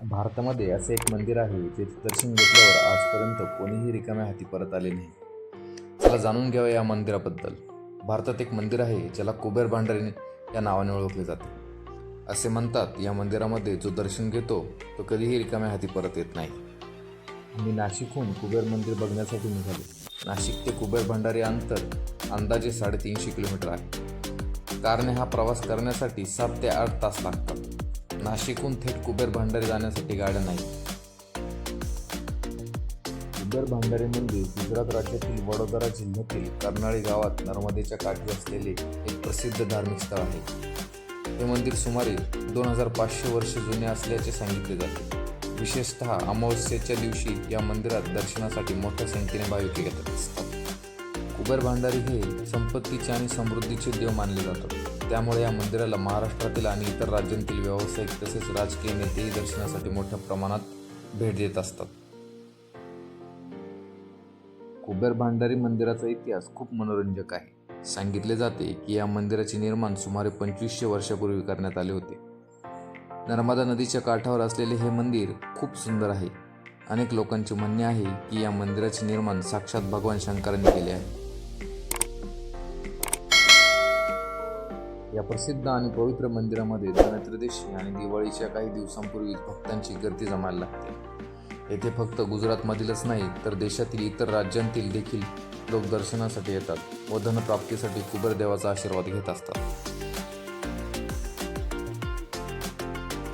भारतामध्ये असे एक मंदिर आहे जेथे दर्शन घेतल्यावर आजपर्यंत कोणीही रिकाम्या हाती परत आले नाही. चला जाणून घ्यावं या मंदिराबद्दल. भारतात एक मंदिर आहे ज्याला कुबेर भांडारी या नावाने ओळखले जाते. असे म्हणतात या मंदिरामध्ये जो दर्शन घेतो तो कधीही रिकाम्या हाती परत येत नाही. आम्ही नाशिकहून कुबेर मंदिर बघण्यासाठी निघालो. नाशिक ते कुबेर भांडारी अंतर अंदाजे 350 किलोमीटर आहे. कारने हा प्रवास करण्यासाठी 7 ते 8 तास लागतात. नाशिकहून थेट कुबेर भांडारी जाण्यासाठी गाड्या नाही. कुबेर भांडारी मंदिर गुजरात राज्यातील वडोदरा जिल्ह्यातील कर्नाळी गावात नर्मदेच्या काठी असलेले एक प्रसिद्ध धार्मिक स्थळ आहे. हे मंदिर सुमारे 2500 वर्षे जुने असल्याचे सांगितले जाते. विशेषतः अमावस्येच्या दिवशी या मंदिरात दर्शनासाठी मोठ्या संख्येने भाविक येत असतात. कुबेर भांडारी हे संपत्तीचे आणि समृद्धीचे देव मानले जातात. त्यामुळे या मंदिराला महाराष्ट्रातील आणि इतर राज्यांतील व्यावसायिक तसेच राजकीय नेतेही दर्शनासाठी मोठ्या प्रमाणात भेट देत असतात. कुबेर भांडारी मंदिराचा इतिहास खूप मनोरंजक आहे. सांगितले जाते की या मंदिराचे निर्माण सुमारे 2500 वर्षापूर्वी करण्यात आले होते. नर्मदा नदीच्या काठावर असलेले हे मंदिर खूप सुंदर आहे. अनेक लोकांचे म्हणणे आहे की या मंदिराचे निर्माण साक्षात भगवान शंकरांनी केले आहे. या प्रसिद्ध आणि पवित्र मंदिरामध्ये धनत्रयोदशी आणि दिवाळीच्या काही दिवसांपूर्वी भक्तांची गर्दी जमायला लागते. येथे फक्त गुजरातमधीलच नाही तर देशातील इतर राज्यांतील देखील लोक दर्शनासाठी येतात व धनप्राप्तीसाठी कुबेर देवाचा आशीर्वाद घेत असतात.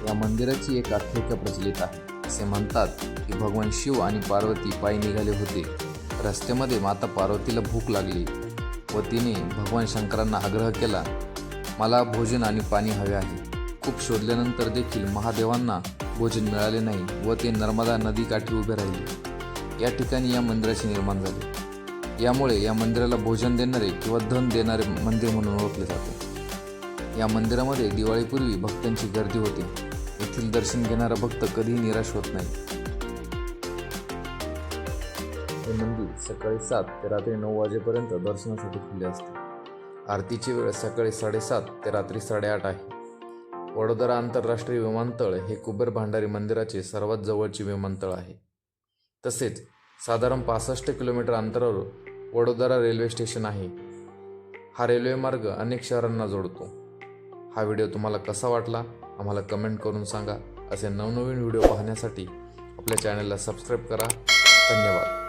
या मंदिराची एक आख्यायिका प्रचलित आहे. असे म्हणतात की भगवान शिव आणि पार्वती पायी निघाले होते. रस्त्यामध्ये माता पार्वतीला भूक लागली व तिने भगवान शंकरांना आग्रह केला, मला भोजन आणि पाणी हवे आहे. खूप शोधल्यानंतर देखील महादेवांना भोजन मिळाले नाही व ते नर्मदा नदीकाठी उभे राहिले. या ठिकाणी या मंदिराचे निर्माण झाले. यामुळे या मंदिराला भोजन देणारे किंवा धन देणारे मंदिर म्हणून ओळखले जाते. या मंदिरामध्ये दिवाळीपूर्वी भक्तांची गर्दी होते. येथील दर्शन घेणारा भक्त कधीही निराश होत नाही. हे मंदिर सकाळी 7 ते रात्री 9 वाजेपर्यंत दर्शनासाठी खुले असते. आरतीची वेळ सकाळी 7:30 ते रात्री 8:30 आहे. वडोदरा आंतरराष्ट्रीय विमानतळ हे कुबेर भांडारी मंदिराचे सर्वात जवळचे विमानतळ आहे. तसेच साधारण 65 किलोमीटर अंतरावर वडोदरा रेल्वे स्टेशन आहे. हा रेल्वे मार्ग अनेक शहरांना जोडतो. हा व्हिडिओ तुम्हाला कसा वाटला आम्हाला कमेंट करून सांगा. असे नवनवीन व्हिडिओ पाहण्यासाठी आपल्या चॅनलला सबस्क्राईब करा. धन्यवाद.